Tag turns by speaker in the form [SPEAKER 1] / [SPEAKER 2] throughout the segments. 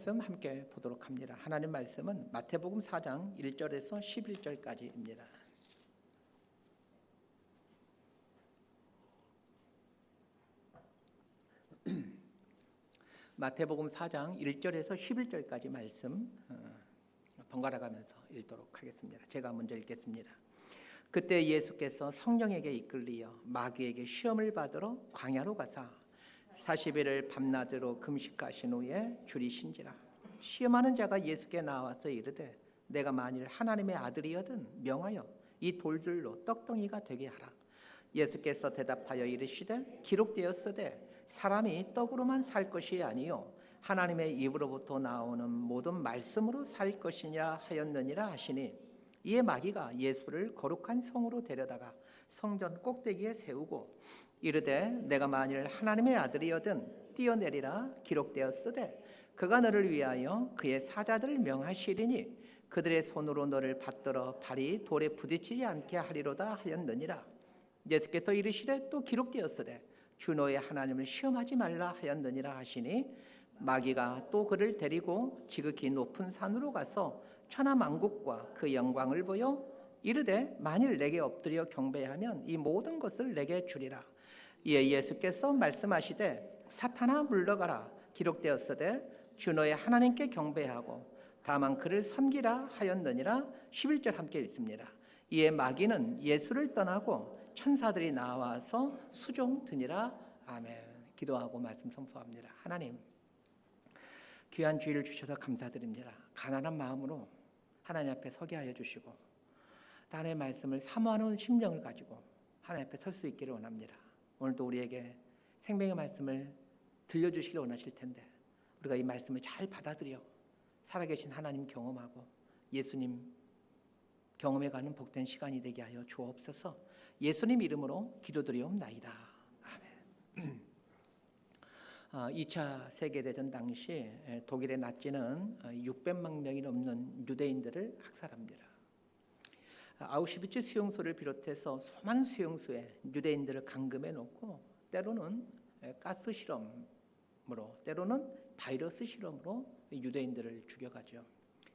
[SPEAKER 1] 말씀 함께 보도록 합니다. 하나님 말씀은 마태복음 4장 1절에서 11절까지입니다. 마태복음 4장 1절에서 11절까지 말씀 번갈아 가면서 읽도록 하겠습니다. 제가 먼저 읽겠습니다. 그때 예수께서 성령에게 이끌리어 마귀에게 시험을 받으러 광야로 가사 40일을 밤낮으로 금식하신 후에 줄이신지라. 시험하는 자가 예수께 나와서 이르되 내가 만일 하나님의 아들이거든 명하여 이 돌들로 떡덩이가 되게 하라. 예수께서 대답하여 이르시되 기록되었으되 사람이 떡으로만 살 것이 아니요 하나님의 입으로부터 나오는 모든 말씀으로 살 것이냐 하였느니라 하시니, 이에 마귀가 예수를 거룩한 성으로 데려다가 성전 꼭대기에 세우고 이르되 내가 만일 하나님의 아들이거든 뛰어내리라. 기록되었으되 그가 너를 위하여 그의 사자들을 명하시리니 그들의 손으로 너를 받들어 발이 돌에 부딪히지 않게 하리로다 하였느니라. 예수께서 이르시되 또 기록되었으되 주 너의 하나님을 시험하지 말라 하였느니라 하시니, 마귀가 또 그를 데리고 지극히 높은 산으로 가서 천하만국과 그 영광을 보여 이르되 만일 내게 엎드려 경배하면 이 모든 것을 내게 주리라. 이에 예수께서 말씀하시되 사탄아 물러가라. 기록되었으되 주 너의 하나님께 경배하고 다만 그를 섬기라 하였느니라. 11절 함께 읽습니다. 이에 마귀는 예수를 떠나고 천사들이 나와서 수종드니라. 아멘. 기도하고 말씀 선포합니다. 하나님, 귀한 주의를 주셔서 감사드립니다. 가난한 마음으로 하나님 앞에 서게 하여 주시고 하나님의 말씀을 사모하는 심령을 가지고 하나님 앞에 설 수 있기를 원합니다. 오늘도 우리에게 생명의 말씀을 들려주시길 원하실 텐데 우리가 이 말씀을 잘 받아들여 살아계신 하나님 경험하고 예수님 경험해가는 복된 시간이 되게 하여 주옵소서. 예수님 이름으로 기도드리옵나이다. 아멘. 2차 세계대전 당시 독일의 나치는 600만 명이 넘는 유대인들을 학살합니다. 아우슈비츠 수용소를 비롯해서 수많은 수용소에 유대인들을 감금해 놓고 때로는 가스 실험으로 때로는 바이러스 실험으로 유대인들을 죽여가죠.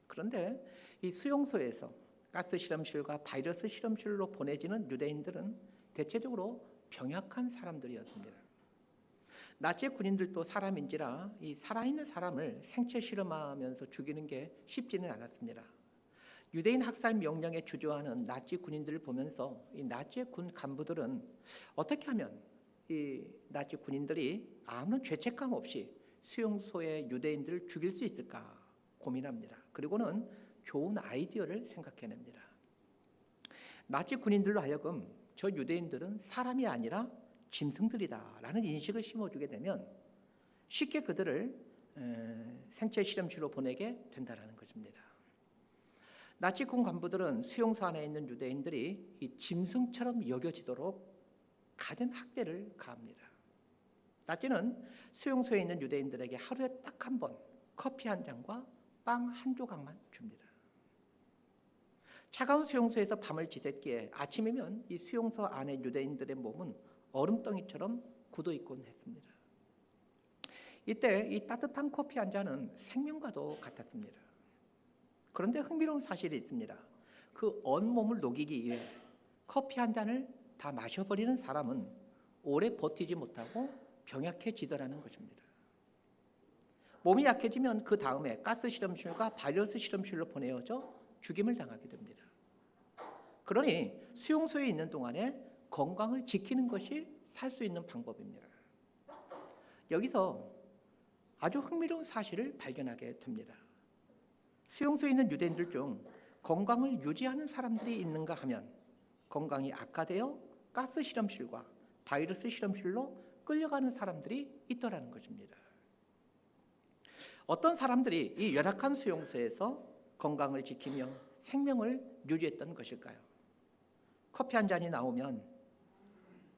[SPEAKER 1] 그런데 이 수용소에서 가스 실험실과 바이러스 실험실로 보내지는 유대인들은 대체적으로 병약한 사람들이었습니다. 나치 군인들도 사람인지라 이 살아있는 사람을 생체 실험하면서 죽이는 게 쉽지는 않았습니다. 유대인 학살 명령에 주저하는 나치 군인들을 보면서 이 나치 군 간부들은 어떻게 하면 이 나치 군인들이 아무런 죄책감 없이 수용소의 유대인들을 죽일 수 있을까 고민합니다. 그리고는 좋은 아이디어를 생각해냅니다. 나치 군인들로 하여금 저 유대인들은 사람이 아니라 짐승들이다라는 인식을 심어주게 되면 쉽게 그들을 생체 실험실로 보내게 된다는 것입니다. 나치군 간부들은 수용소 안에 있는 유대인들이 이 짐승처럼 여겨지도록 가진 학대를 가합니다. 나치는 수용소에 있는 유대인들에게 하루에 딱 한 번 커피 한 잔과 빵 한 조각만 줍니다. 차가운 수용소에서 밤을 지샜기에 아침이면 이 수용소 안에 유대인들의 몸은 얼음덩이처럼 굳어 있곤 했습니다. 이때 이 따뜻한 커피 한 잔은 생명과도 같았습니다. 그런데 흥미로운 사실이 있습니다. 그 온몸을 녹이기 위해 커피 한 잔을 다 마셔버리는 사람은 오래 버티지 못하고 병약해지더라는 것입니다. 몸이 약해지면 그 다음에 가스 실험실과 바이러스 실험실로 보내어져 죽임을 당하게 됩니다. 그러니 수용소에 있는 동안에 건강을 지키는 것이 살 수 있는 방법입니다. 여기서 아주 흥미로운 사실을 발견하게 됩니다. 수용소에 있는 유대인들 중 건강을 유지하는 사람들이 있는가 하면 건강이 악화되어 가스 실험실과 바이러스 실험실로 끌려가는 사람들이 있더라는 것입니다. 어떤 사람들이 이 열악한 수용소에서 건강을 지키며 생명을 유지했던 것일까요? 커피 한 잔이 나오면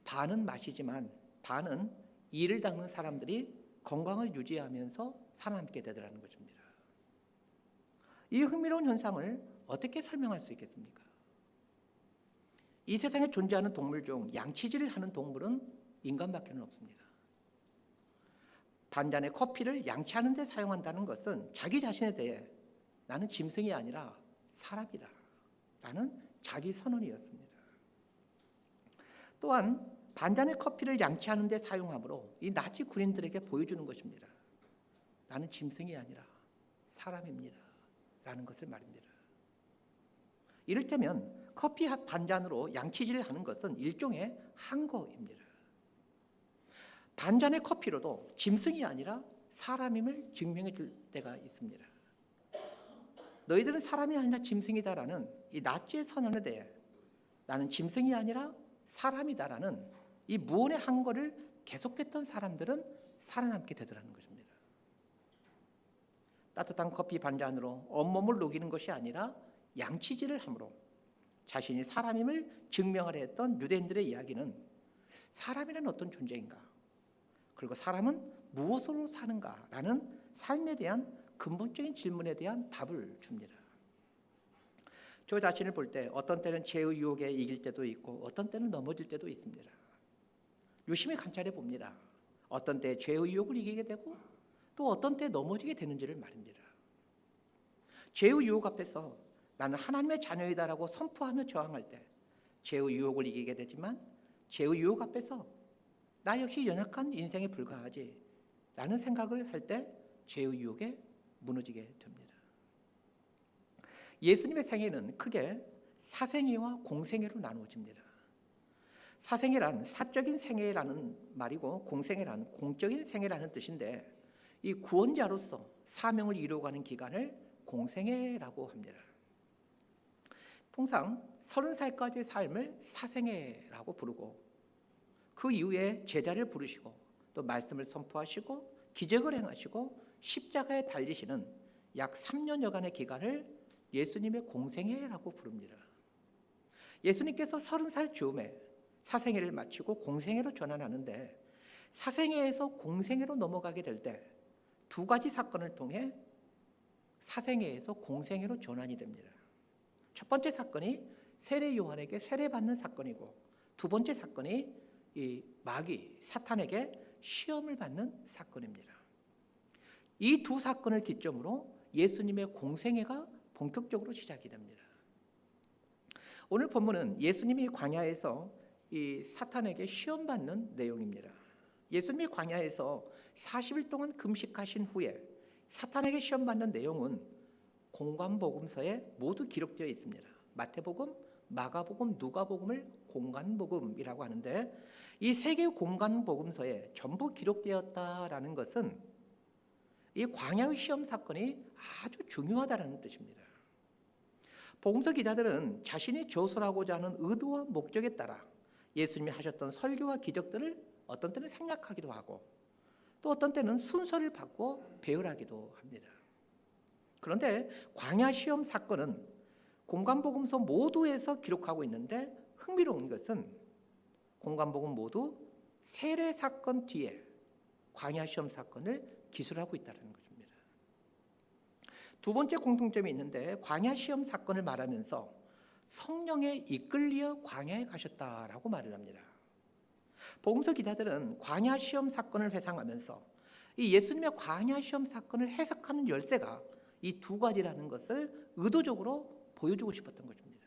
[SPEAKER 1] 반은 마시지만 반은 이를 닦는 사람들이 건강을 유지하면서 살아남게 되더라는 것입니다. 이 흥미로운 현상을 어떻게 설명할 수 있겠습니까? 이 세상에 존재하는 동물 중 양치질을 하는 동물은 인간밖에 없습니다. 반잔의 커피를 양치하는 데 사용한다는 것은 자기 자신에 대해 나는 짐승이 아니라 사람이다 라는 자기 선언이었습니다. 또한 반잔의 커피를 양치하는 데 사용함으로 이 나치 군인들에게 보여주는 것입니다. 나는 짐승이 아니라 사람입니다 라는 것을 말입니다. 이를테면 커피 반잔으로 양치질을 하는 것은 일종의 항거입니다. 반잔의 커피로도 짐승이 아니라 사람임을 증명해 줄 때가 있습니다. 너희들은 사람이 아니라 짐승이다라는 이 나치의 선언에 대해 나는 짐승이 아니라 사람이다라는 이 무언의 항거를 계속했던 사람들은 살아남게 되더라는 것입니다. 따뜻한 커피 반잔으로 온몸을 녹이는 것이 아니라 양치질을 함으로 자신이 사람임을 증명하려 했던 유대인들의 이야기는 사람이란 어떤 존재인가, 그리고 사람은 무엇으로 사는가라는 삶에 대한 근본적인 질문에 대한 답을 줍니다. 저 자신을 볼 때 어떤 때는 죄의 유혹에 이길 때도 있고 어떤 때는 넘어질 때도 있습니다. 유심히 관찰해 봅니다. 어떤 때 죄의 유혹을 이기게 되고 또 어떤 때 넘어지게 되는지를 말입니다. 죄의 유혹 앞에서 나는 하나님의 자녀이다라고 선포하며 저항할 때 죄의 유혹을 이기게 되지만, 죄의 유혹 앞에서 나 역시 연약한 인생에 불과하지 라는 생각을 할 때 죄의 유혹에 무너지게 됩니다. 예수님의 생애는 크게 사생애와 공생애로 나누어집니다. 사생애란 사적인 생애라는 말이고 공생애란 공적인 생애라는 뜻인데, 이 구원자로서 사명을 이루어가는 기간을 공생애라고 합니다. 통상 30살까지의 삶을 사생애라고 부르고, 그 이후에 제자를 부르시고 또 말씀을 선포하시고 기적을 행하시고 십자가에 달리시는 약 3년여간의 기간을 예수님의 공생애라고 부릅니다. 예수님께서 30살 즈음에 사생애를 마치고 공생애로 전환하는데, 사생애에서 공생애로 넘어가게 될 때 두 가지 사건을 통해 사생애에서 공생애로 전환이 됩니다. 첫 번째 사건이 세례 요한에게 세례받는 사건이고, 두 번째 사건이 이 마귀 사탄에게 시험을 받는 사건입니다. 이 두 사건을 기점으로 예수님의 공생애가 본격적으로 시작이 됩니다. 오늘 본문은 예수님이 광야에서 이 사탄에게 시험받는 내용입니다. 예수님이 광야에서 40일 동안 금식하신 후에 사탄에게 시험받는 내용은 공관복음서에 모두 기록되어 있습니다. 마태복음, 마가복음, 누가복음을 공관복음이라고 하는데, 이 세 개의 공관복음서에 전부 기록되었다라는 것은 이 광야의 시험 사건이 아주 중요하다는 뜻입니다. 복음서 기자들은 자신이 저술하고자 하는 의도와 목적에 따라 예수님이 하셨던 설교와 기적들을 어떤 때는 생략하기도 하고 또 어떤 때는 순서를 바꿔 배열하기도 합니다. 그런데 광야 시험 사건은 공관복음서 모두에서 기록하고 있는데, 흥미로운 것은 공관복음 모두 세례 사건 뒤에 광야 시험 사건을 기술하고 있다는 것입니다. 두 번째 공통점이 있는데, 광야 시험 사건을 말하면서 성령에 이끌려 광야에 가셨다라고 말을 합니다. 복음서 기자들은 광야 시험 사건을 회상하면서 이 예수님의 광야 시험 사건을 해석하는 열쇠가 이 두 가지라는 것을 의도적으로 보여주고 싶었던 것입니다.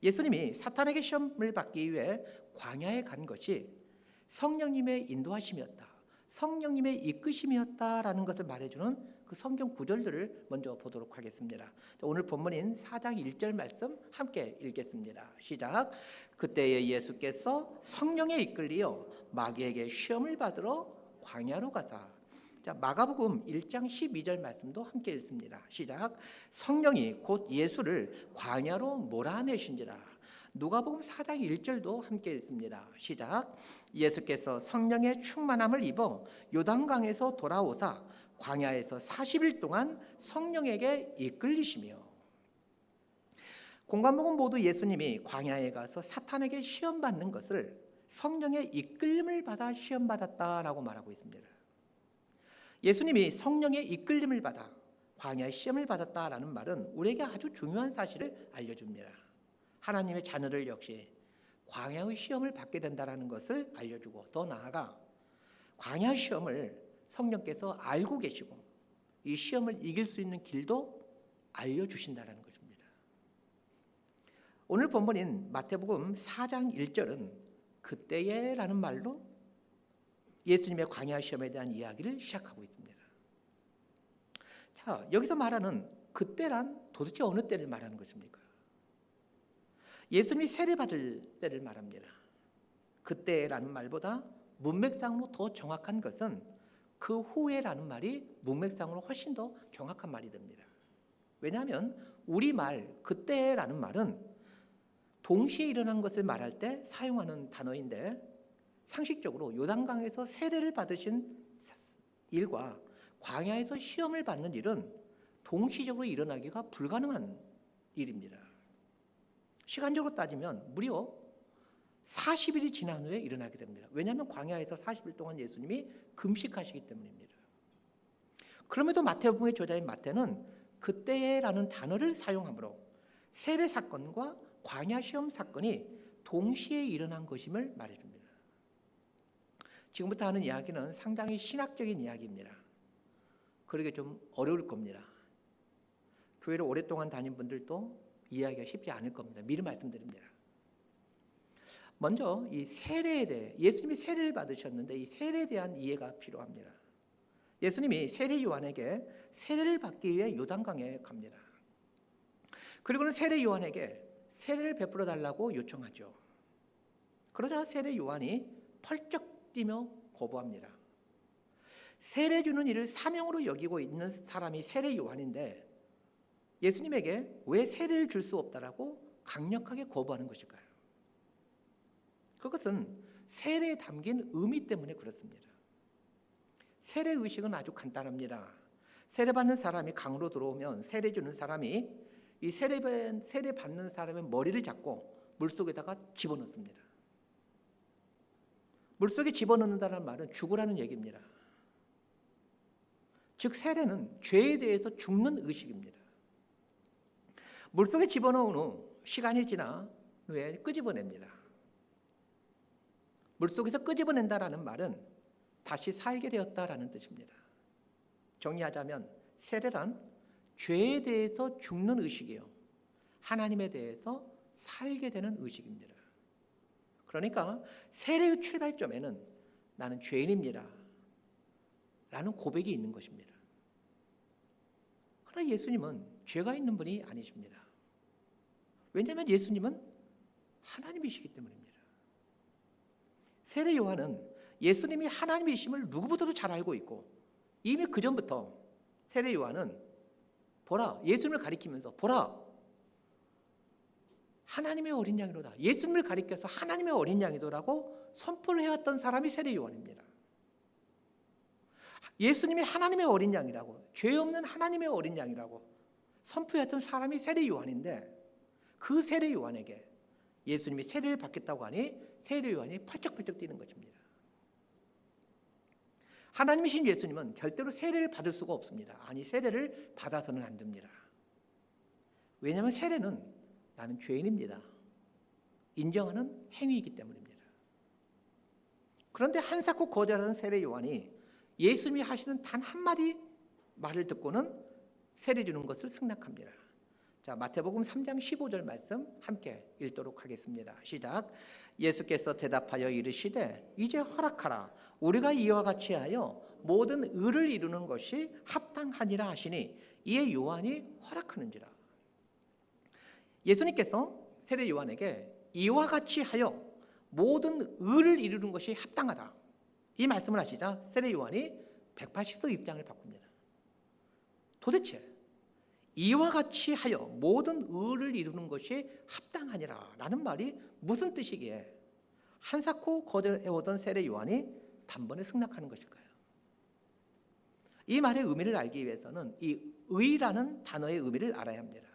[SPEAKER 1] 예수님이 사탄에게 시험을 받기 위해 광야에 간 것이 성령님의 인도하심이었다, 성령님의 이끄심이었다라는 것을 말해주는 그 성경 구절들을 먼저 보도록 하겠습니다. 오늘 본문인 4장 1절 말씀 함께 읽겠습니다. 시작. 그때에 예수께서 성령에 이끌리어 마귀에게 시험을 받으러 광야로 가사. 자, 마가복음 1장 12절 말씀도 함께 읽습니다. 시작. 성령이 곧 예수를 광야로 몰아내신지라. 누가복음 4장 1절도 함께 읽습니다. 시작. 예수께서 성령의 충만함을 입어 요단강에서 돌아오사 광야에서 40일 동안 성령에게 이끌리시며. 공관복음 모두 예수님이 광야에 가서 사탄에게 시험받는 것을 성령의 이끌림을 받아 시험받았다라고 말하고 있습니다. 예수님이 성령의 이끌림을 받아 광야의 시험을 받았다라는 말은 우리에게 아주 중요한 사실을 알려줍니다. 하나님의 자녀들 역시 광야의 시험을 받게 된다는 것을 알려주고, 더 나아가 광야 시험을 성령께서 알고 계시고 이 시험을 이길 수 있는 길도 알려주신다는 것입니다. 오늘 본문인 마태복음 4장 1절은 그때에라는 말로 예수님의 광야 시험에 대한 이야기를 시작하고 있습니다. 자, 여기서 말하는 그때란 도대체 어느 때를 말하는 것입니까? 예수님이 세례받을 때를 말합니다. 그때라는 말보다 문맥상으로 더 정확한 것은 그 후에라는 말이 문맥상으로 훨씬 더 정확한 말이 됩니다. 왜냐하면 우리말 그때라는 말은 동시에 일어난 것을 말할 때 사용하는 단어인데 상식적으로 요단강에서 세례를 받으신 일과 광야에서 시험을 받는 일은 동시적으로 일어나기가 불가능한 일입니다. 시간적으로 따지면 무려 40일이 지난 후에 일어나게 됩니다. 왜냐하면 광야에서 40일 동안 예수님이 금식하시기 때문입니다. 그럼에도 마태복음의 저자인 마태는 그때라는 단어를 사용하므로 세례 사건과 광야 시험 사건이 동시에 일어난 것임을 말해줍니다. 지금부터 하는 이야기는 상당히 신학적인 이야기입니다. 그러게 좀 어려울 겁니다. 교회를 오랫동안 다닌 분들도 이해하기가 쉽지 않을 겁니다. 미리 말씀드립니다. 먼저 이 세례에 대해 예수님이 세례를 받으셨는데 이 세례에 대한 이해가 필요합니다. 예수님이 세례 요한에게 세례를 받기 위해 요단강에 갑니다. 그리고는 세례 요한에게 세례를 베풀어 달라고 요청하죠. 그러자 세례 요한이 펄쩍 뛰며 거부합니다. 세례 주는 일을 사명으로 여기고 있는 사람이 세례 요한인데 예수님에게 왜 세례를 줄 수 없다라고 강력하게 거부하는 것일까요? 그것은 세례에 담긴 의미 때문에 그렇습니다. 세례 의식은 아주 간단합니다. 세례 받는 사람이 강으로 들어오면 세례 주는 사람이 이 세례 받는 사람의 머리를 잡고 물속에다가 집어넣습니다. 물속에 집어넣는다는 말은 죽으라는 얘기입니다. 즉 세례는 죄에 대해서 죽는 의식입니다. 물속에 집어넣은 후 시간이 지나 후에 끄집어냅니다. 물속에서 끄집어낸다라는 말은 다시 살게 되었다라는 뜻입니다. 정리하자면 세례란 죄에 대해서 죽는 의식이요, 하나님에 대해서 살게 되는 의식입니다. 그러니까 세례의 출발점에는 나는 죄인입니다 라는 고백이 있는 것입니다. 그러나 예수님은 죄가 있는 분이 아니십니다. 왜냐하면 예수님은 하나님이시기 때문입니다. 세례 요한은 예수님이 하나님이심을 누구보다도 잘 알고 있고 이미 그전부터 세례 요한은 보라, 예수님을 가리키면서 보라, 하나님의 어린 양이로다, 예수님을 가리켜서 하나님의 어린 양이도라고 선포를 해왔던 사람이 세례 요한입니다. 예수님이 하나님의 어린 양이라고, 죄 없는 하나님의 어린 양이라고 선포했던 사람이 세례 요한인데 그 세례 요한에게 예수님이 세례를 받겠다고 하니 세례 요한이 펄쩍펄쩍 뛰는 것입니다. 하나님이신 예수님은 절대로 세례를 받을 수가 없습니다. 아니, 세례를 받아서는 안 됩니다. 왜냐하면 세례는 나는 죄인입니다 인정하는 행위이기 때문입니다. 그런데 한사코 거절하는 세례 요한이 예수님이 하시는 단 한마디 말을 듣고는 세례 주는 것을 승낙합니다. 자, 마태복음 3장 15절 말씀 함께 읽도록 하겠습니다. 시작. 예수께서 대답하여 이르시되 이제 허락하라. 우리가 이와 같이 하여 모든 의를 이루는 것이 합당하니라 하시니 이에 요한이 허락하는지라. 예수님께서 세례 요한에게 이와 같이 하여 모든 의를 이루는 것이 합당하다, 이 말씀을 하시자 세례 요한이 180도 입장을 바꿉니다. 도대체 이와 같이 하여 모든 의를 이루는 것이 합당하니라 라는 말이 무슨 뜻이기에 한사코 거절해오던 세례 요한이 단번에 승낙하는 것일까요? 이 말의 의미를 알기 위해서는 이 의라는 단어의 의미를 알아야 합니다.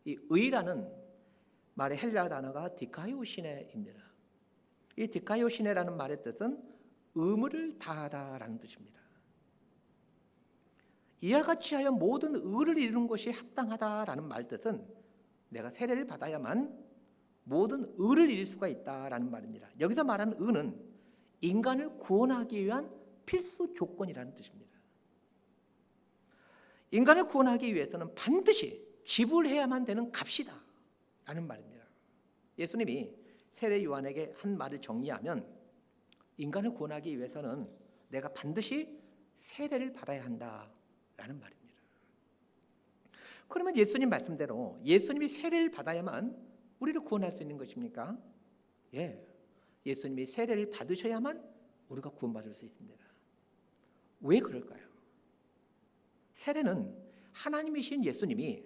[SPEAKER 1] 이 의라는 말의 헬라 단어가 디카이오시네입니다. 이 디카이오시네라는 말의 뜻은 의무를 다하다라는 뜻입니다. 이와 같이 하여 모든 의를 이루는 것이 합당하다라는 말 뜻은 내가 세례를 받아야만 모든 의를 이룰 수가 있다라는 말입니다. 여기서 말하는 의는 인간을 구원하기 위한 필수 조건이라는 뜻입니다. 인간을 구원하기 위해서는 반드시 지불해야만 되는 값이다 라는 말입니다. 예수님이 세례 요한에게 한 말을 정리하면 인간을 구원하기 위해서는 내가 반드시 세례를 받아야 한다라는 말입니다. 그러면 예수님 말씀대로 예수님이 세례를 받아야만 우리를 구원할 수 있는 것입니까? 예, 예수님이 세례를 받으셔야만 우리가 구원받을 수 있습니다. 왜 그럴까요? 세례는 하나님이신 예수님이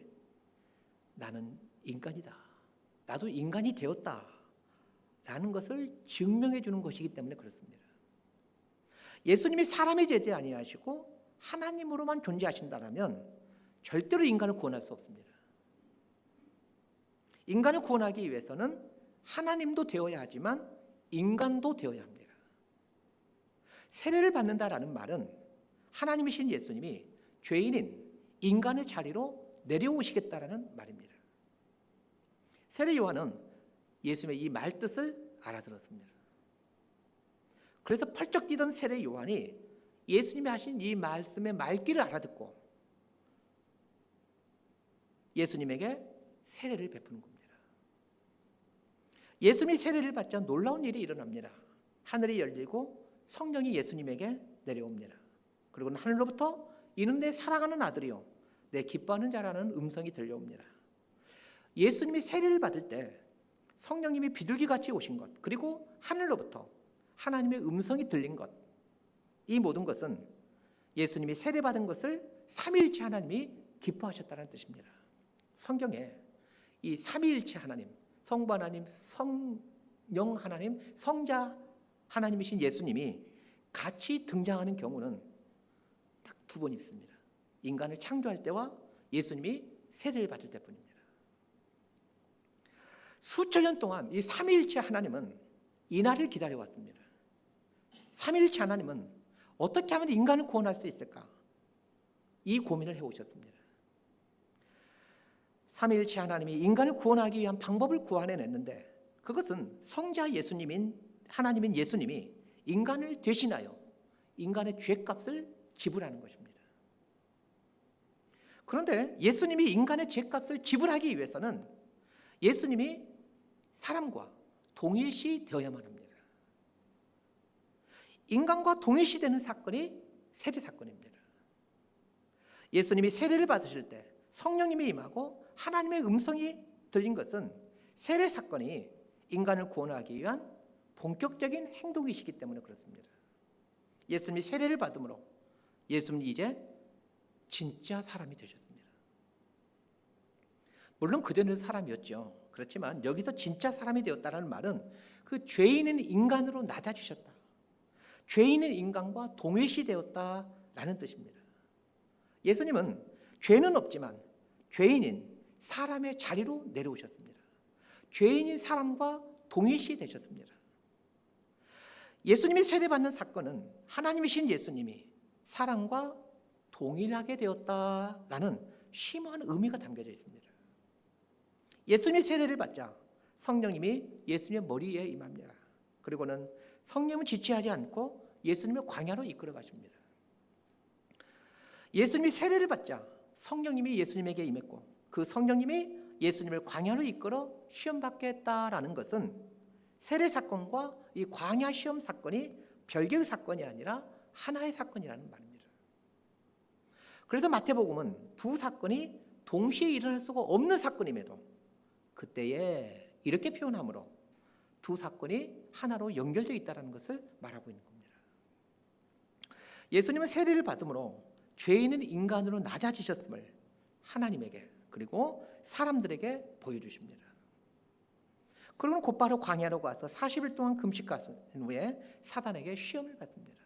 [SPEAKER 1] 나는 인간이다, 나도 인간이 되었다 라는 것을 증명해 주는 것이기 때문에 그렇습니다. 예수님이 사람이 되지 아니하시고 하나님으로만 존재하신다면 절대로 인간을 구원할 수 없습니다. 인간을 구원하기 위해서는 하나님도 되어야 하지만 인간도 되어야 합니다. 세례를 받는다라는 말은 하나님이신 예수님이 죄인인 인간의 자리로 내려오시겠다라는 말입니다. 세례 요한은 예수님의 이 말뜻을 알아들었습니다. 그래서 펄쩍 뛰던 세례 요한이 예수님이 하신 이 말씀의 말귀를 알아듣고 예수님에게 세례를 베푸는 겁니다. 예수님이 세례를 받자 놀라운 일이 일어납니다. 하늘이 열리고 성령이 예수님에게 내려옵니다. 그리고 하늘로부터 이는 내 사랑하는 아들이요 내 기뻐하는 자라는 음성이 들려옵니다. 예수님이 세례를 받을 때 성령님이 비둘기같이 오신 것, 그리고 하늘로부터 하나님의 음성이 들린 것, 이 모든 것은 예수님이 세례받은 것을 삼위일체 하나님이 기뻐하셨다는 뜻입니다. 성경에 이 삼위일체 하나님, 성부 하나님, 성령 하나님, 성자 하나님이신 예수님이 같이 등장하는 경우는 딱 두 번 있습니다. 인간을 창조할 때와 예수님이 세례를 받을 때뿐입니다. 수천 년 동안 이 삼위일체 하나님은 이 날을 기다려왔습니다. 삼위일체 하나님은 어떻게 하면 인간을 구원할 수 있을까? 이 고민을 해오셨습니다. 삼위일체 하나님이 인간을 구원하기 위한 방법을 구하내냈는데 그것은 성자 예수님인 하나님인 예수님이 인간을 대신하여 인간의 죄값을 지불하는 것입니다. 그런데 예수님이 인간의 죄값을 지불하기 위해서는 예수님이 사람과 동일시 되어야만 합니다. 인간과 동일시 되는 사건이 세례 사건입니다. 예수님이 세례를 받으실 때 성령님이 임하고 하나님의 음성이 들린 것은 세례 사건이 인간을 구원하기 위한 본격적인 행동이시기 때문에 그렇습니다. 예수님이 세례를 받음으로 예수님이 이제 진짜 사람이 되셨습니다. 물론 그전에도 사람이었죠. 그렇지만 여기서 진짜 사람이 되었다는 말은 그 죄인인 인간으로 낮아지셨다, 죄인인 인간과 동일시 되었다라는 뜻입니다. 예수님은 죄는 없지만 죄인인 사람의 자리로 내려오셨습니다. 죄인인 사람과 동일시 되셨습니다. 예수님이 세례받는 사건은 하나님이신 예수님이 사람과 동일하게 되었다라는 심오한 의미가 담겨져 있습니다. 예수님이 세례를 받자 성령님이 예수님의 머리에 임합니다. 그리고는 성령은 지체하지 않고 예수님의 광야로 이끌어 가십니다. 예수님이 세례를 받자 성령님이 예수님에게 임했고 그 성령님이 예수님을 광야로 이끌어 시험 받게 했다라는 것은 세례 사건과 이 광야 시험 사건이 별개의 사건이 아니라 하나의 사건이라는 말입니다. 그래서 마태복음은 두 사건이 동시에 일어날 수가 없는 사건임에도 그때에 이렇게 표현하므로 두 사건이 하나로 연결되어 있다는 것을 말하고 있는 겁니다. 예수님은 세례를 받음으로 죄인은 인간으로 낮아지셨음을 하나님에게 그리고 사람들에게 보여주십니다. 그러면 곧바로 광야로 가서 40일 동안 금식하신 후에 사단에게 시험을 받습니다.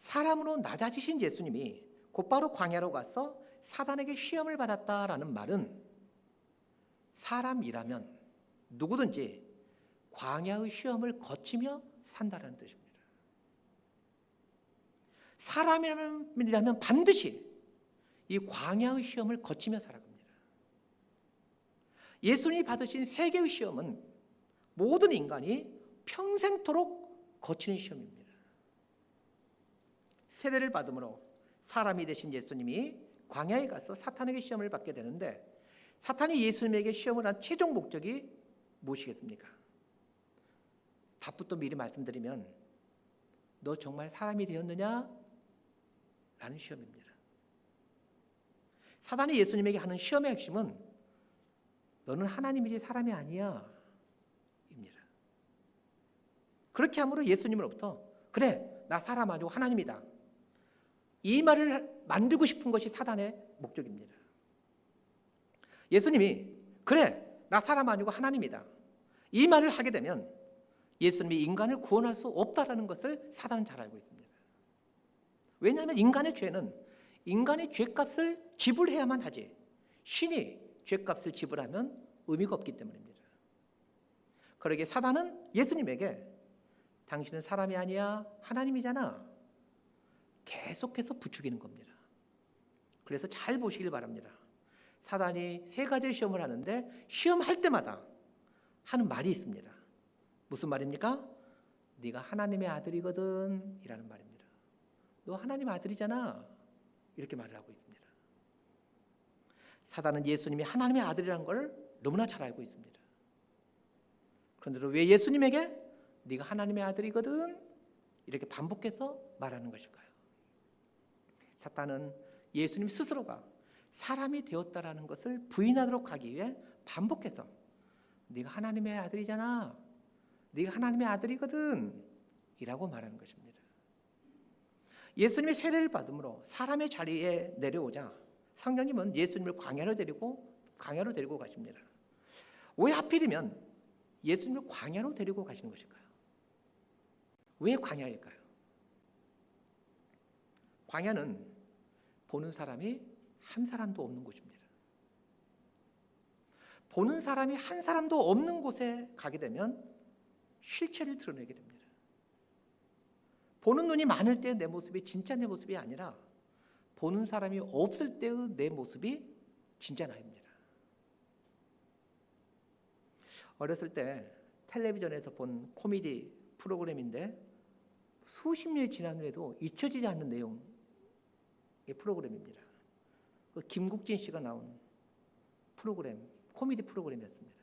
[SPEAKER 1] 사람으로 낮아지신 예수님이 곧바로 광야로 가서 사단에게 시험을 받았다라는 말은 사람이라면 누구든지 광야의 시험을 거치며 산다라는 뜻입니다. 사람이라면 반드시 이 광야의 시험을 거치며 살아갑니다. 예수님이 받으신 세계의 시험은 모든 인간이 평생토록 거치는 시험입니다. 세례를 받음으로 사람이 되신 예수님이 광야에 가서 사탄에게 시험을 받게 되는데, 사탄이 예수님에게 시험을 한 최종 목적이 무엇이겠습니까? 답부터 미리 말씀드리면, 너 정말 사람이 되었느냐? 라는 시험입니다. 사탄이 예수님에게 하는 시험의 핵심은 너는 하나님이지 사람이 아니야 입니다. 그렇게 함으로 예수님으로부터 그래, 나 사람 아니고 하나님이다, 이 말을 만들고 싶은 것이 사단의 목적입니다. 예수님이 그래, 나 사람 아니고 하나님이다, 이 말을 하게 되면 예수님이 인간을 구원할 수 없다라는 것을 사단은 잘 알고 있습니다. 왜냐하면 인간의 죄는 인간의 죄값을 지불해야만 하지, 신이 죄값을 지불하면 의미가 없기 때문입니다. 그러기에 사단은 예수님에게 당신은 사람이 아니야, 하나님이잖아, 계속해서 부추기는 겁니다. 그래서 잘 보시길 바랍니다. 사단이 세 가지 시험을 하는데 시험할 때마다 하는 말이 있습니다. 무슨 말입니까? 네가 하나님의 아들이거든 이라는 말입니다. 너 하나님 아들이잖아, 이렇게 말을 하고 있습니다. 사단은 예수님이 하나님의 아들이라는 걸 너무나 잘 알고 있습니다. 그런데도 왜 예수님에게 네가 하나님의 아들이거든 이렇게 반복해서 말하는 것일까요? 사탄은 예수님 스스로가 사람이 되었다라는 것을 부인하도록 하기 위해 반복해서 네가 하나님의 아들이잖아, 네가 하나님의 아들이거든 이라고 말하는 것입니다. 예수님의 세례를 받음으로 사람의 자리에 내려오자 성령님은 예수님을 광야로 데리고 가십니다. 왜 하필이면 예수님을 광야로 데리고 가시는 것일까요? 왜 광야일까요? 광야는 보는 사람이 한 사람도 없는 곳입니다. 보는 사람이 한 사람도 없는 곳에 가게 되면 실체를 드러내게 됩니다. 보는 눈이 많을 때 내 모습이 진짜 내 모습이 아니라 보는 사람이 없을 때의 내 모습이 진짜 나입니다. 어렸을 때 텔레비전에서 본 코미디 프로그램인데 수십 년이 지난 후에도 잊혀지지 않는 내용의 프로그램입니다. 그 김국진 씨가 나온 프로그램, 코미디 프로그램이었습니다.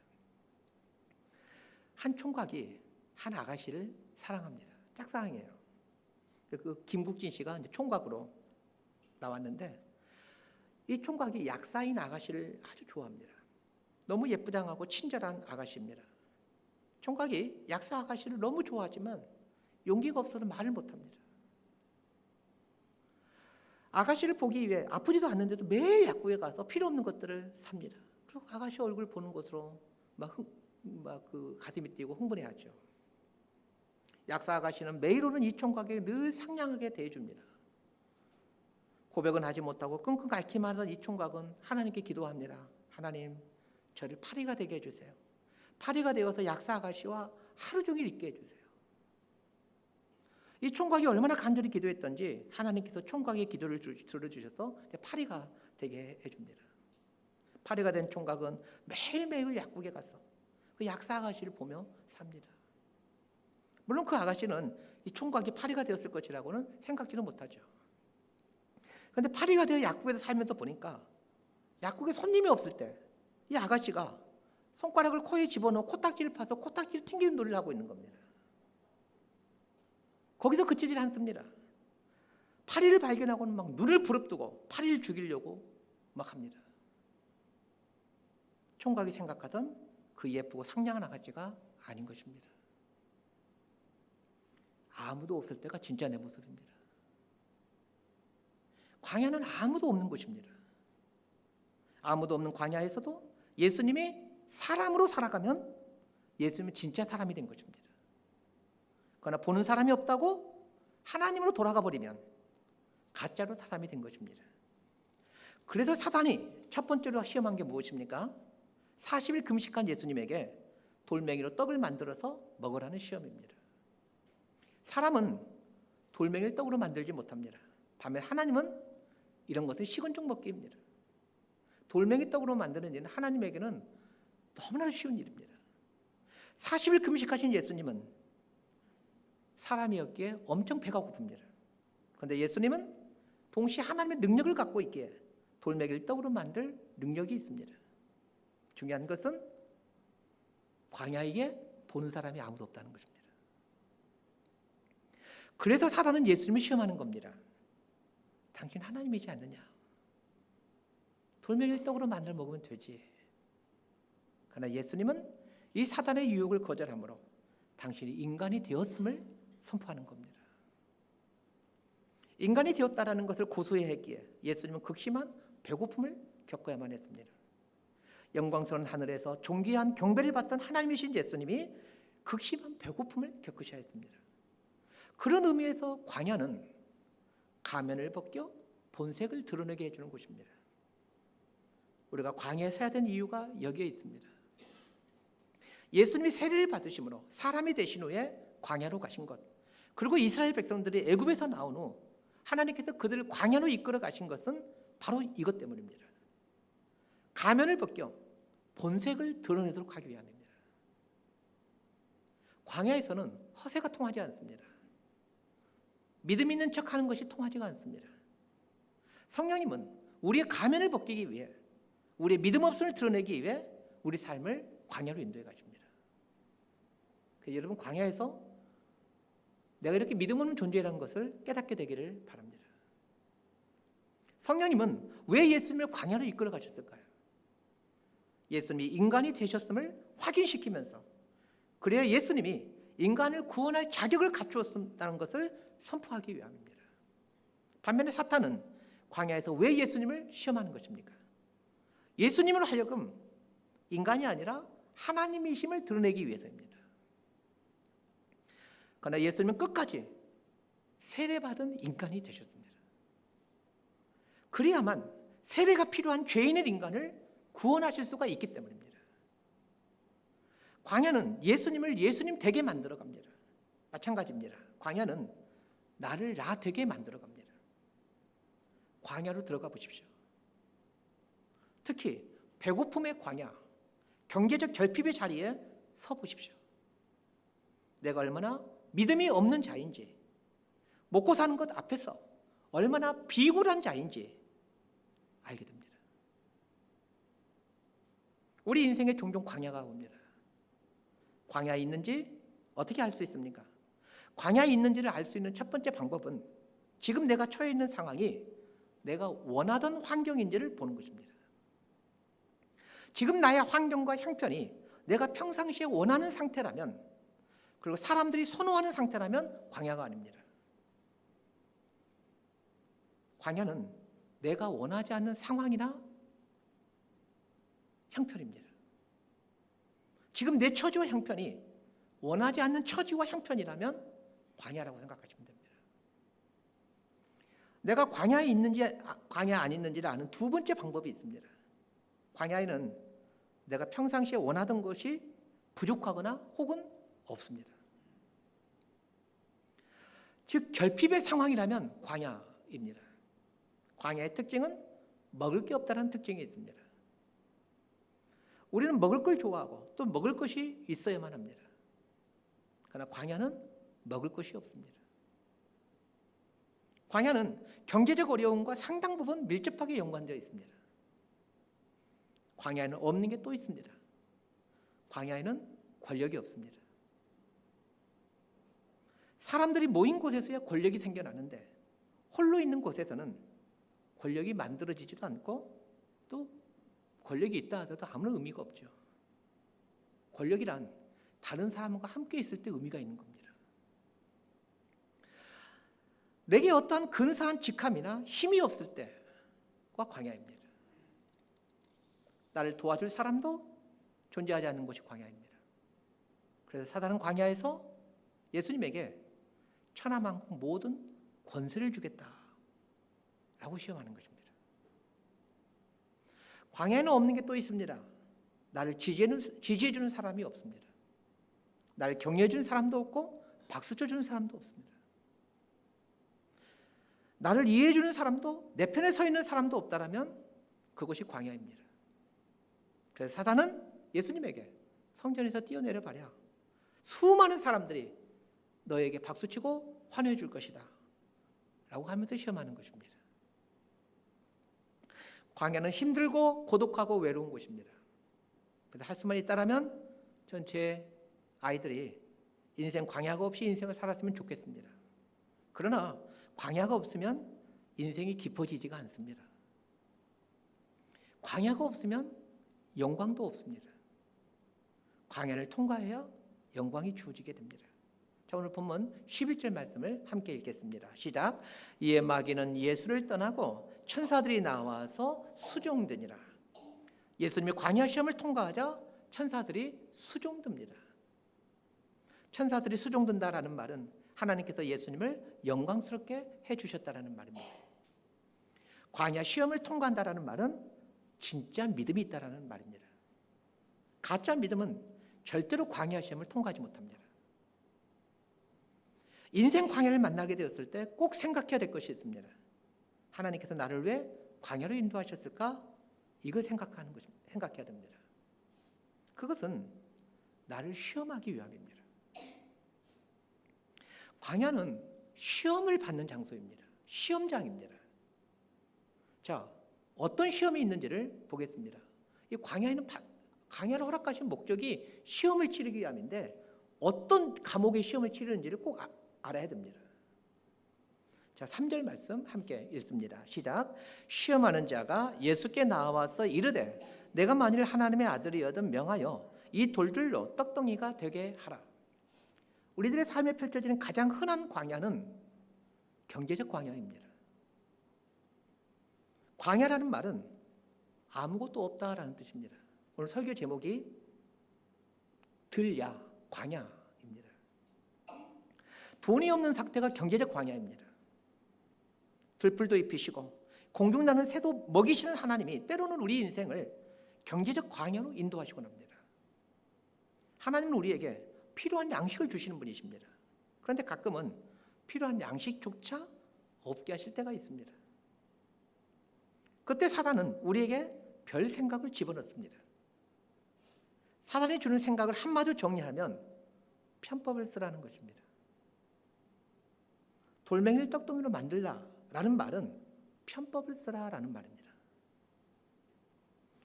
[SPEAKER 1] 한 총각이 한 아가씨를 사랑합니다. 짝사랑이에요. 그 김국진 씨가 이제 총각으로 나왔는데 이 총각이 약사인 아가씨를 아주 좋아합니다. 너무 예쁘장하고 친절한 아가씨입니다. 총각이 약사 아가씨를 너무 좋아하지만 용기가 없어서 말을 못합니다. 아가씨를 보기 위해 아프지도 않는데도 매일 약국에 가서 필요 없는 것들을 삽니다. 그리고 아가씨 얼굴 보는 것으로 그 가슴이 뛰고 흥분해하죠. 약사 아가씨는 매일 오는 이 총각에게 늘 상냥하게 대해줍니다. 고백은 하지 못하고 끙끙 앓기만 하던 이 총각은 하나님께 기도합니다. 하나님, 저를 파리가 되게 해주세요. 파리가 되어서 약사 아가씨와 하루 종일 있게 해주세요. 이 총각이 얼마나 간절히 기도했던지 하나님께서 총각의 기도를 들어주셔서 파리가 되게 해줍니다. 파리가 된 총각은 매일매일 약국에 가서 그 약사 아가씨를 보며 삽니다. 물론 그 아가씨는 이 총각이 파리가 되었을 것이라고는 생각지도 못하죠. 그런데 파리가 되어 약국에서 살면서 보니까 약국에 손님이 없을 때 이 아가씨가 손가락을 코에 집어넣어 코딱지를 파서 코딱지를 튕기는 놀이를 하고 있는 겁니다. 거기서 그치질 않습니다. 파리를 발견하고는 막 눈을 부릅뜨고 파리를 죽이려고 막 합니다. 총각이 생각하던 그 예쁘고 상냥한 아가씨가 아닌 것입니다. 아무도 없을 때가 진짜 내 모습입니다. 광야는 아무도 없는 곳입니다. 아무도 없는 광야에서도 예수님이 사람으로 살아가면 예수님은 진짜 사람이 된 것입니다. 그러나 보는 사람이 없다고 하나님으로 돌아가 버리면 가짜로 사람이 된 것입니다. 그래서 사단이 첫 번째로 시험한 게 무엇입니까? 40일 금식한 예수님에게 돌멩이로 떡을 만들어서 먹으라는 시험입니다. 사람은 돌멩이를 떡으로 만들지 못합니다. 반면 하나님은 이런 것을 식은죽 먹기입니다. 돌멩이 떡으로 만드는 일은 하나님에게는 너무나 쉬운 일입니다. 40일 금식하신 예수님은 사람이었기에 엄청 배가 고픕니다. 그런데 예수님은 동시에 하나님의 능력을 갖고 있기에 돌멩이를 떡으로 만들 능력이 있습니다. 중요한 것은 광야에 보는 사람이 아무도 없다는 것입니다. 그래서 사단은 예수님을 시험하는 겁니다. 당신 하나님이지 않느냐? 돌멩이를 떡으로 만들어 먹으면 되지. 그러나 예수님은 이 사단의 유혹을 거절함으로 당신이 인간이 되었음을 선포하는 겁니다. 인간이 되었다라는 것을 고수해야 했기에 예수님은 극심한 배고픔을 겪어야만 했습니다. 영광스러운 하늘에서 존귀한 경배를 받던 하나님이신 예수님이 극심한 배고픔을 겪으셔야 했습니다. 그런 의미에서 광야는 가면을 벗겨 본색을 드러내게 해주는 곳입니다. 우리가 광야에 서야 되는 이유가 여기에 있습니다. 예수님이 세례를 받으심으로 사람이 되신 후에 광야로 가신 것, 그리고 이스라엘 백성들이 애굽에서 나온 후 하나님께서 그들을 광야로 이끌어 가신 것은 바로 이것 때문입니다. 가면을 벗겨 본색을 드러내도록 하기 위함입니다. 광야에서는 허세가 통하지 않습니다. 믿음 있는 척하는 것이 통하지가 않습니다. 성령님은 우리의 가면을 벗기기 위해, 우리의 믿음 없음을 드러내기 위해 우리 삶을 광야로 인도해 가십니다. 그래서 여러분, 광야에서 내가 이렇게 믿음 없는 존재라는 것을 깨닫게 되기를 바랍니다. 성령님은 왜 예수님을 광야로 이끌어 가셨을까요? 예수님이 인간이 되셨음을 확인시키면서, 그래야 예수님이 인간을 구원할 자격을 갖추었다는 것을 선포하기 위함입니다. 반면에 사탄은 광야에서 왜 예수님을 시험하는 것입니까? 예수님으로 하여금 인간이 아니라 하나님이심을 드러내기 위해서입니다. 그러나 예수님은 끝까지 세례받은 인간이 되셨습니다. 그래야만 세례가 필요한 죄인의 인간을 구원하실 수가 있기 때문입니다. 광야는 예수님을 예수님 되게 만들어 갑니다. 마찬가지입니다. 광야는 나를 나 되게 만들어 갑니다. 광야로 들어가 보십시오. 특히 배고픔의 광야, 경제적 결핍의 자리에 서 보십시오. 내가 얼마나 믿음이 없는 자인지, 먹고 사는 것 앞에서 얼마나 비굴한 자인지 알게 됩니다. 우리 인생에 종종 광야가 옵니다. 광야에 있는지 어떻게 알 수 있습니까? 광야에 있는지를 알 수 있는 첫 번째 방법은 지금 내가 처해 있는 상황이 내가 원하던 환경인지를 보는 것입니다. 지금 나의 환경과 형편이 내가 평상시에 원하는 상태라면, 그리고 사람들이 선호하는 상태라면 광야가 아닙니다. 광야는 내가 원하지 않는 상황이나 형편입니다. 지금 내 처지와 형편이 원하지 않는 처지와 형편이라면 광야라고 생각하시면 됩니다. 내가 광야에 있는지 광야 안 있는지를 아는 두 번째 방법이 있습니다. 광야에는 내가 평상시에 원하던 것이 부족하거나 혹은 없습니다. 즉 결핍의 상황이라면 광야입니다. 광야의 특징은 먹을 게 없다는 특징이 있습니다. 우리는 먹을 걸 좋아하고 또 먹을 것이 있어야만 합니다. 그러나 광야는 먹을 것이 없습니다. 광야는 경제적 어려움과 상당 부분 밀접하게 연관되어 있습니다. 광야에는 없는 게 또 있습니다. 광야에는 권력이 없습니다. 사람들이 모인 곳에서야 권력이 생겨나는데 홀로 있는 곳에서는 권력이 만들어지지도 않고 또 권력이 있다 하더라도 아무런 의미가 없죠. 권력이란 다른 사람과 함께 있을 때 의미가 있는 겁니다. 내게 어떠한 근사한 직함이나 힘이 없을 때가 광야입니다. 나를 도와줄 사람도 존재하지 않는 곳이 광야입니다. 그래서 사단은 광야에서 예수님에게 천하만국 모든 권세를 주겠다라고 시험하는 것입니다. 광야에는 없는 게 또 있습니다. 나를 지지해주는 사람이 없습니다. 나를 격려해주는 사람도 없고 박수 쳐주는 사람도 없습니다. 나를 이해해주는 사람도, 내 편에 서 있는 사람도 없다라면 그것이 광야입니다. 그래서 사단은 예수님에게 성전에서 뛰어내려 버려 수많은 사람들이 너에게 박수치고 환호해 줄 것이다 라고 하면서 시험하는 것입니다. 광야는 힘들고 고독하고 외로운 곳입니다. 그래서 할 수만 있다라면 전 제 아이들이 인생 광야가 없이 인생을 살았으면 좋겠습니다. 그러나 광야가 없으면 인생이 깊어지지가 않습니다. 광야가 없으면 영광도 없습니다. 광야를 통과해야 영광이 주어지게 됩니다. 자, 오늘 본문 11절 말씀을 함께 읽겠습니다. 시작. 이에 마귀는 예수를 떠나고 천사들이 나와서 수종드니라. 예수님이 광야 시험을 통과하자 천사들이 수종듭니다. 천사들이 수종든다라는 말은 하나님께서 예수님을 영광스럽게 해주셨다라는 말입니다. 광야 시험을 통과한다라는 말은 진짜 믿음이 있다라는 말입니다. 가짜 믿음은 절대로 광야 시험을 통과하지 못합니다. 인생 광야를 만나게 되었을 때 꼭 생각해야 될 것이 있습니다. 하나님께서 나를 왜 광야로 인도하셨을까? 이걸 생각해야 됩니다. 그것은 나를 시험하기 위함입니다. 광야는 시험을 받는 장소입니다. 시험장입니다. 자, 어떤 시험이 있는지를 보겠습니다. 이 광야를 허락하신 목적이 시험을 치르기 위함인데 어떤 과목의 시험을 치르는지를 꼭 알아야 됩니다. 자, 3절 말씀 함께 읽습니다. 시작. 시험하는 자가 예수께 나와서 이르되 내가 만일 하나님의 아들이거든 명하여 이 돌들로 떡덩이가 되게 하라. 우리들의 삶에 펼쳐지는 가장 흔한 광야는 경제적 광야입니다. 광야라는 말은 아무것도 없다라는 뜻입니다. 오늘 설교 제목이 들야, 광야입니다. 돈이 없는 상태가 경제적 광야입니다. 들풀도 입히시고 공중 나는 새도 먹이시는 하나님이 때로는 우리 인생을 경제적 광야로 인도하시곤 합니다. 하나님은 우리에게 필요한 양식을 주시는 분이십니다. 그런데 가끔은 필요한 양식조차 없게 하실 때가 있습니다. 그때 사단은 우리에게 별 생각을 집어넣습니다. 사단이 주는 생각을 한마디로 정리하면 편법을 쓰라는 것입니다. 돌멩이를 떡덩이로 만들라라는 말은 편법을 쓰라라는 말입니다.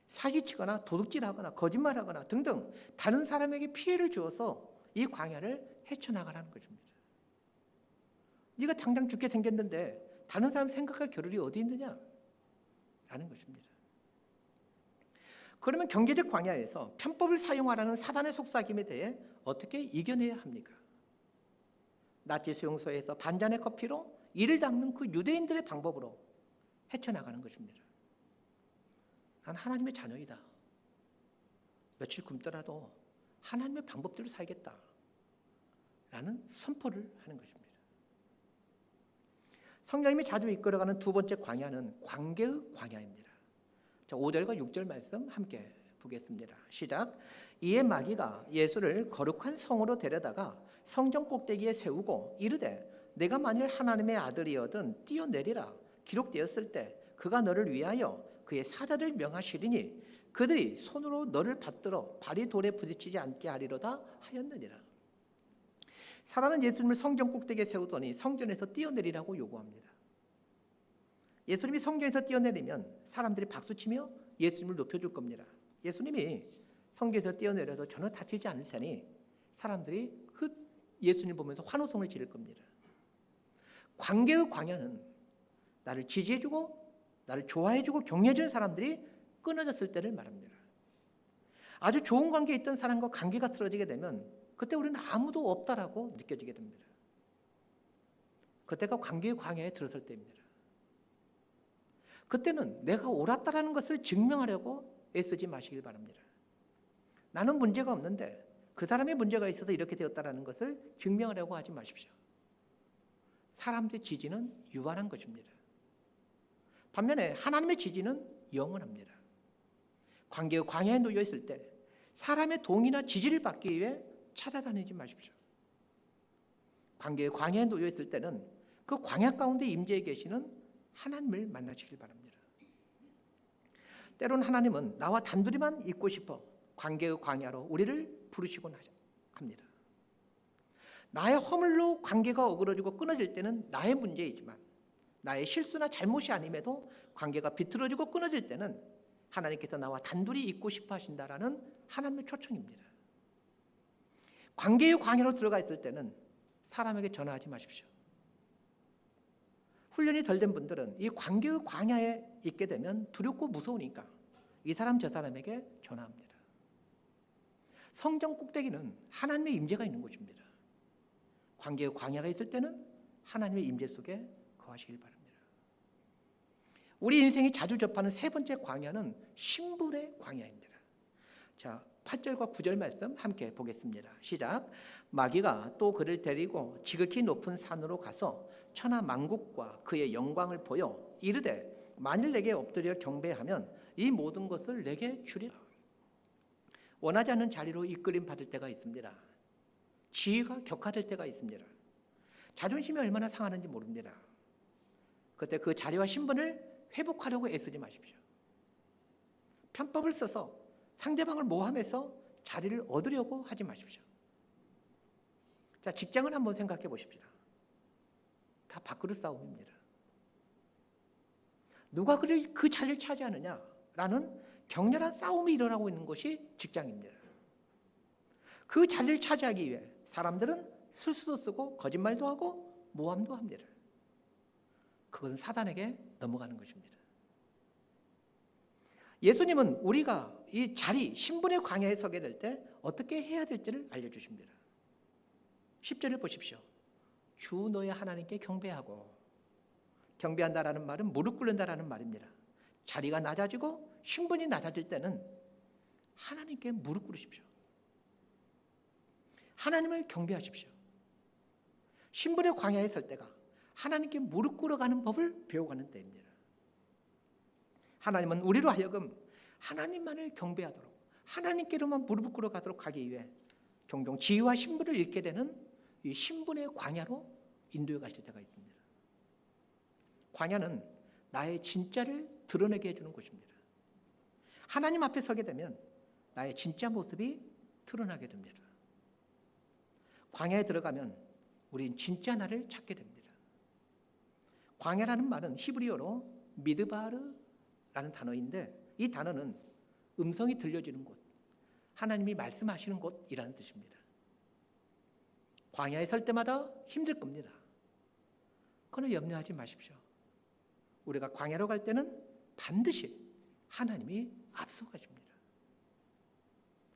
[SPEAKER 1] 사기치거나 도둑질하거나 거짓말하거나 등등 다른 사람에게 피해를 주어서 이 광야를 헤쳐나가라는 것입니다. 네가 당장 죽게 생겼는데 다른 사람 생각할 겨를이 어디 있느냐? 라는 것입니다. 그러면 경제적 광야에서 편법을 사용하라는 사단의 속삭임에 대해 어떻게 이겨내야 합니까? 나치 수용소에서 반잔의 커피로 이를 닦는 그 유대인들의 방법으로 헤쳐나가는 것입니다. 난 하나님의 자녀이다. 며칠 굶더라도 하나님의 방법대로 살겠다. 라는 선포를 하는 것입니다. 성령님이 자주 이끌어가는 두 번째 광야는 관계의 광야입니다. 자, 5절과 6절 말씀 함께 보겠습니다. 시작. 이에 마귀가 예수를 거룩한 성으로 데려다가 성전 꼭대기에 세우고 이르되 내가 만일 하나님의 아들이거든 뛰어내리라. 기록되었을 때 그가 너를 위하여 그의 사자를 명하시리니 그들이 손으로 너를 받들어 발이 돌에 부딪히지 않게 하리로다 하였느니라. 사단은 예수님을 성전 꼭대기에 세우더니 성전에서 뛰어내리라고 요구합니다. 예수님이 성전에서 뛰어내리면 사람들이 박수치며 예수님을 높여줄 겁니다. 예수님이 성전에서 뛰어내려도 전혀 다치지 않을 테니 사람들이 그 예수님을 보면서 환호성을 지를 겁니다. 관계의 광야는 나를 지지해주고 나를 좋아해주고 격려해주는 사람들이 끊어졌을 때를 말합니다. 아주 좋은 관계에 있던 사람과 관계가 틀어지게 되면 그때 우리는 아무도 없다라고 느껴지게 됩니다. 그때가 관계의 광야에 들어설 때입니다. 그때는 내가 옳았다라는 것을 증명하려고 애쓰지 마시길 바랍니다. 나는 문제가 없는데 그 사람이 문제가 있어서 이렇게 되었다라는 것을 증명하려고 하지 마십시오. 사람들의 지지는 유한한 것입니다. 반면에 하나님의 지지는 영원합니다. 관계의 광야에 놓여 있을 때 사람의 동의나 지지를 받기 위해 찾아다니지 마십시오. 관계의 광야에 놓여 있을 때는 그 광야 가운데 임재해 계시는 하나님을 만나시길 바랍니다. 때로는 하나님은 나와 단둘이만 있고 싶어 관계의 광야로 우리를 부르시곤 합니다. 나의 허물로 관계가 어그러지고 끊어질 때는 나의 문제이지만 나의 실수나 잘못이 아님에도 관계가 비틀어지고 끊어질 때는 하나님께서 나와 단둘이 있고 싶어 하신다라는 하나님의 초청입니다. 관계의 광야로 들어가 있을 때는 사람에게 전화하지 마십시오. 훈련이 덜 된 분들은 이 관계의 광야에 있게 되면 두렵고 무서우니까 이 사람 저 사람에게 전화합니다. 성경 꼭대기는 하나님의 임재가 있는 곳입니다. 관계의 광야가 있을 때는 하나님의 임재 속에 거하시길 바랍니다. 우리 인생이 자주 접하는 세 번째 광야는 신분의 광야입니다. 자, 8절과 9절 말씀 함께 보겠습니다. 시작. 마귀가 또 그를 데리고 지극히 높은 산으로 가서 천하 만국과 그의 영광을 보여 이르되 만일 내게 엎드려 경배하면 이 모든 것을 내게 주리라. 원하지 않는 자리로 이끌림 받을 때가 있습니다. 지위가 격화될 때가 있습니다. 자존심이 얼마나 상하는지 모릅니다. 그때 그 자리와 신분을 회복하려고 애쓰지 마십시오. 편법을 써서 상대방을 모함해서 자리를 얻으려고 하지 마십시오. 자, 직장을 한번 생각해 보십시다. 다 밥그릇 싸움입니다. 누가 그 자리를 차지하느냐라는 격렬한 싸움이 일어나고 있는 것이 직장입니다. 그 자리를 차지하기 위해 사람들은 술수도 쓰고 거짓말도 하고 모함도 합니다. 그것은 사단에게 넘어가는 것입니다. 예수님은 우리가 이 자리, 신분의 광야에 서게 될 때 어떻게 해야 될지를 알려주십니다. 10절을 보십시오. 주 너의 하나님께 경배하고, 경배한다라는 말은 무릎 꿇는다라는 말입니다. 자리가 낮아지고 신분이 낮아질 때는 하나님께 무릎 꿇으십시오. 하나님을 경배하십시오. 신분의 광야에 설 때가 하나님께 무릎 꿇어가는 법을 배워가는 때입니다. 하나님은 우리로 하여금 하나님만을 경배하도록, 하나님께로만 무릎 꿇어가도록 하기 위해 종종 지위와 신분을 잃게 되는 이 신분의 광야로 인도해 가실 때가 있습니다. 광야는 나의 진짜를 드러내게 해주는 곳입니다. 하나님 앞에 서게 되면 나의 진짜 모습이 드러나게 됩니다. 광야에 들어가면 우린 진짜 나를 찾게 됩니다. 광야라는 말은 히브리어로 미드바르라는 단어인데 이 단어는 음성이 들려지는 곳, 하나님이 말씀하시는 곳이라는 뜻입니다. 광야에 설 때마다 힘들 겁니다. 그러나 염려하지 마십시오. 우리가 광야로 갈 때는 반드시 하나님이 앞서가십니다.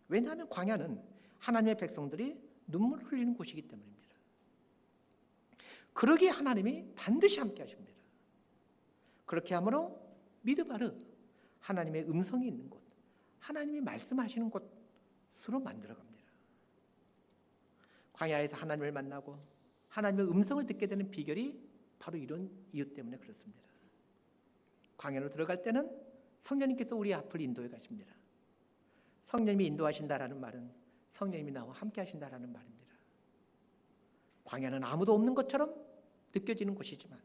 [SPEAKER 1] 왜냐하면 광야는 하나님의 백성들이 눈물을 흘리는 곳이기 때문입니다. 그러기에 하나님이 반드시 함께 하십니다. 그렇게 함으로 미드바르, 하나님의 음성이 있는 곳, 하나님이 말씀하시는 곳으로 만들어갑니다. 광야에서 하나님을 만나고 하나님의 음성을 듣게 되는 비결이 바로 이런 이유 때문에 그렇습니다. 광야로 들어갈 때는 성령님께서 우리 앞을 인도해 가십니다. 성령님이 인도하신다라는 말은 성령님이 나와 함께 하신다라는 말입니다. 광야는 아무도 없는 것처럼 느껴지는 곳이지만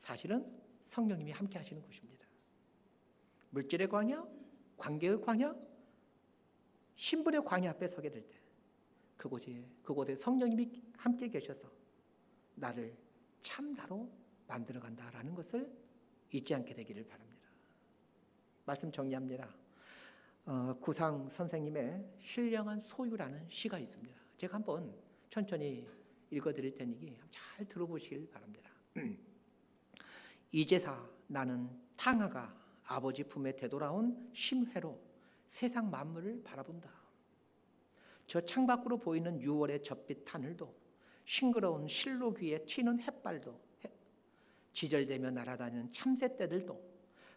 [SPEAKER 1] 사실은 성령님이 함께 하시는 곳입니다. 물질의 광야, 관계의 광야, 신분의 광야 앞에 서게 될 때 그곳에 성령님이 함께 계셔서 나를 참나로 만들어간다라는 것을 잊지 않게 되기를 바랍니다. 말씀 정리합니다. 구상 선생님의 신령한 소유라는 시가 있습니다. 제가 한번 천천히 읽어드릴 테니 잘 들어보시길 바랍니다. 이제사 나는 탕아가 아버지 품에 되돌아온 심회로 세상 만물을 바라본다. 저 창밖으로 보이는 6월의 젖빛 하늘도 싱그러운 실록 위에 튀는 햇발도 지절대며 날아다니는 참새떼들도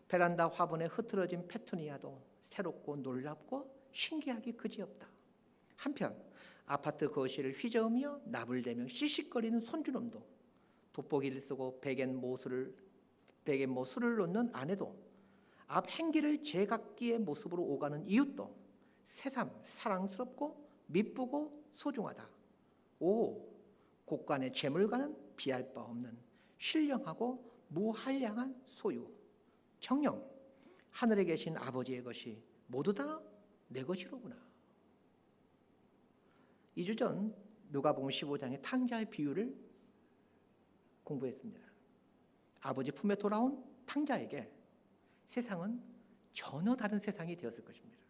[SPEAKER 1] 베란다 화분에 흐트러진 페투니아도 새롭고 놀랍고 신기하기 그지없다. 한편 아파트 거실을 휘저으며 나불대며 씩씩거리는 손주놈도 돋보기를 쓰고 베갯모 술을 놓는 아내도 앞 행기를 제각기의 모습으로 오가는 이웃도 새삼 사랑스럽고 미쁘고 소중하다. 오, 곳간의 재물과는 비할 바 없는 신령하고 무한량한 소유. 정녕 하늘에 계신 아버지의 것이 모두 다 내 것이로구나. 2주 전 누가복음 15장의 탕자의 비유를 공부했습니다. 아버지 품에 돌아온 탕자에게 세상은 전혀 다른 세상이 되었을 것입니다.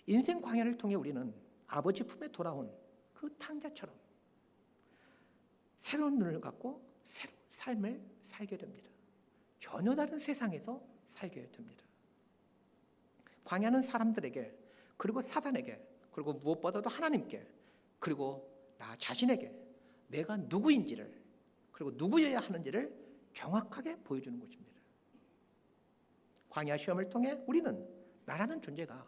[SPEAKER 1] 인생 광야를 통해 우리는 아버지 품에 돌아온 그 탕자처럼 새로운 눈을 갖고 새로운 삶을 살게 됩니다. 전혀 다른 세상에서 살게 됩니다. 광야는 사람들에게, 그리고 사단에게, 그리고 무엇보다도 하나님께, 그리고 나 자신에게 내가 누구인지를, 그리고 누구여야 하는지를 정확하게 보여주는 것입니다. 광야 시험을 통해 우리는 나라는 존재가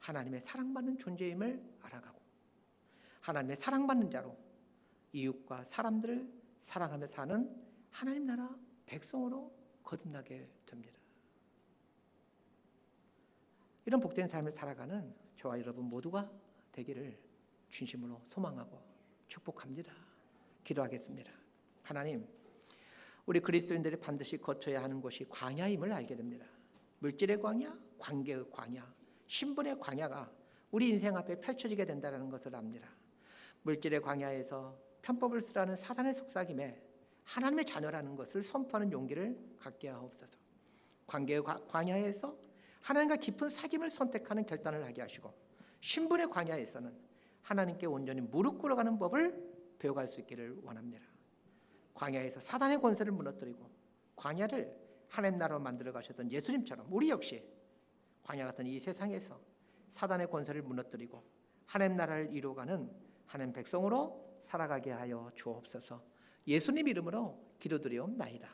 [SPEAKER 1] 하나님의 사랑받는 존재임을 알아가고 하나님의 사랑받는 자로 이웃과 사람들을 사랑하며 사는 하나님 나라 백성으로 거듭나게 됩니다. 이런 복된 삶을 살아가는 저와 여러분 모두가 되기를 진심으로 소망하고 축복합니다. 기도하겠습니다. 하나님, 우리 그리스도인들이 반드시 거쳐야 하는 곳이 광야임을 알게 됩니다. 물질의 광야, 관계의 광야, 신분의 광야가 우리 인생 앞에 펼쳐지게 된다는 것을 압니다. 물질의 광야에서 편법을 쓰라는 사단의 속삭임에 하나님의 자녀라는 것을 선포하는 용기를 갖게 하옵소서. 관계의 광야에서 하나님과 깊은 사귐을 선택하는 결단을 하게 하시고, 신분의 광야에서는 하나님께 온전히 무릎 꿇어가는 법을 배워갈 수 있기를 원합니다. 광야에서 사단의 권세를 무너뜨리고 광야를 하나님 나라로 만들어 가셨던 예수님처럼 우리 역시 광야 같은 이 세상에서 사단의 권세를 무너뜨리고 하나님 나라를 이루어가는 하나님 백성으로 살아가게 하여 주옵소서. 예수님 이름으로 기도드리옵나이다.